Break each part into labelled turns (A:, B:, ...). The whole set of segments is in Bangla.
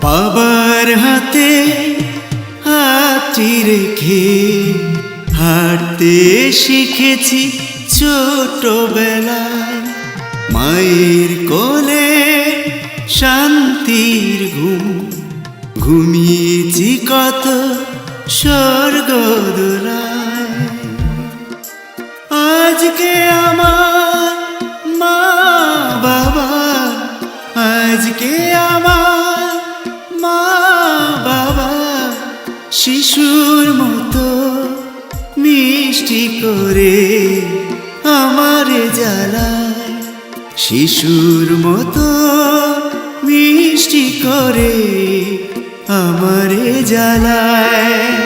A: বাবার হাতে হাতটি রেখে হাঁটতে শিখেছি ছোটবেলায়। মায়ের কোলে শান্তির ঘুম ঘুমিয়েছি কত স্বর্গদোলায়। আজকে আমার মা বাবা, আজকে আমার মা বাবা শিশুর মতো মিষ্টি করে আমারে জ্বালায়। শিশুর মতো মিষ্টি করে আমারে জ্বালায়।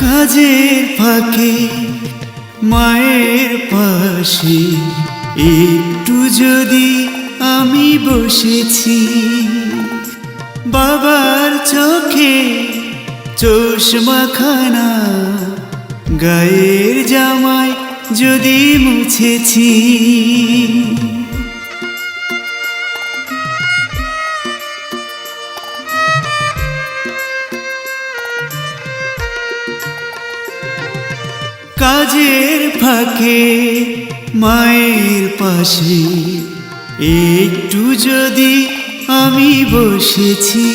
A: কাজের ফাঁকে মায়ের পাশে একটু যদি আমি বসেছি, বাবার চোখে চশমাখানা গায়ের জামায় যদি মুছেছি, কাজের ফাঁকে মায়ের পাশে একটু যদি আমি বসেছি,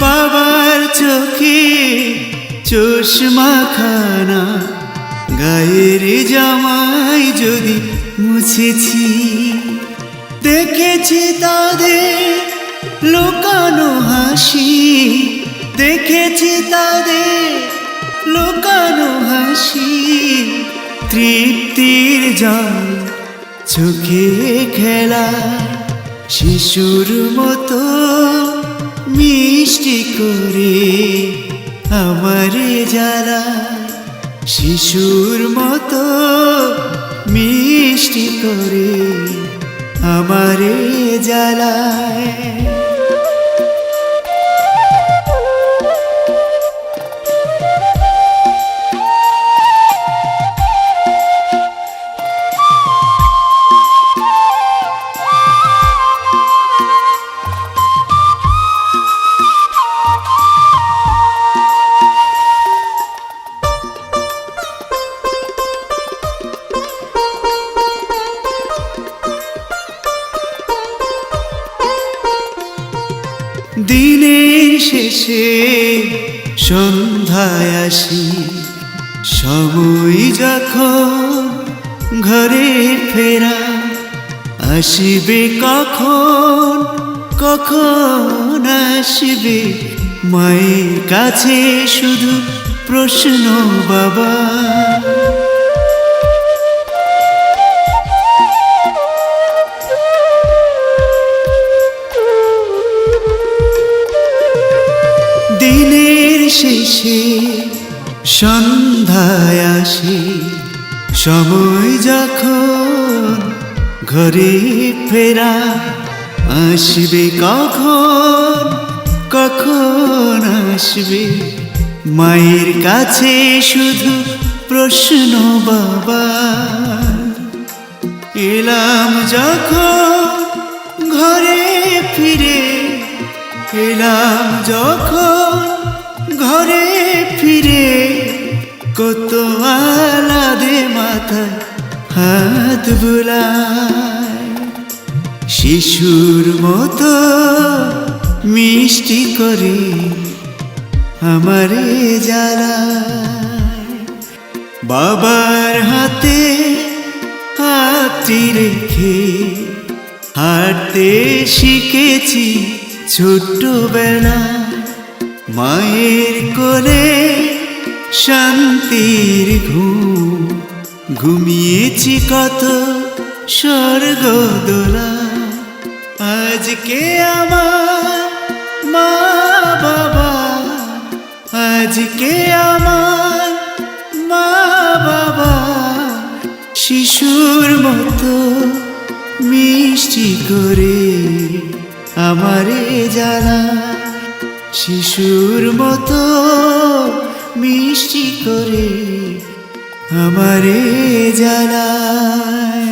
A: বাবার চোখে চশমাখানা গায়ের জামায় যদি মুছেছি, দেখেছি তাদের লুকানো হাসি, দেখেছি তাদের লুকানো হাসি, তৃপ্তির জল চোখে খেলা শিশুর মতো মিষ্টি করে আমারে জ্বালায়। শিশুর মতো মিষ্টি করে আমারে জ্বালায়। দিনের শেষে সন্ধ্যায় আসি, সময় যখন ঘরে ফেরা, আসবে কখন কখন আসবে মায়ের কাছে শুধু প্রশ্ন বাবা। দিনের শেষে সন্ধ্যায় আসি, সময় যখন ঘরে ফেরা, আসবে কখন কখন আসবে মায়ের কাছে শুধু প্রশ্ন বাবা। এলাম যখন ঘরে ফিরে, এলাম যখন ঘরে ফিরে, কত আলাদে মাথায় হাত বুলায়। শিশুর মতো মিষ্টি করে আমারে জ্বালায়। বাবার হাতে হাতটি রেখে হাঁটতে শিখেছি ছোট্টবেলায়। মায়ের কোলে শান্তির ঘুম ঘুমিয়েছি কত স্বর্গদোলায়। আজকে আমার মা বাবা, আজকে আমার মা শিশুর মতো মিষ্টি করে আমারে জ্বালা, শিশুর মতো মিষ্টি করে আমারে জ্বালায়।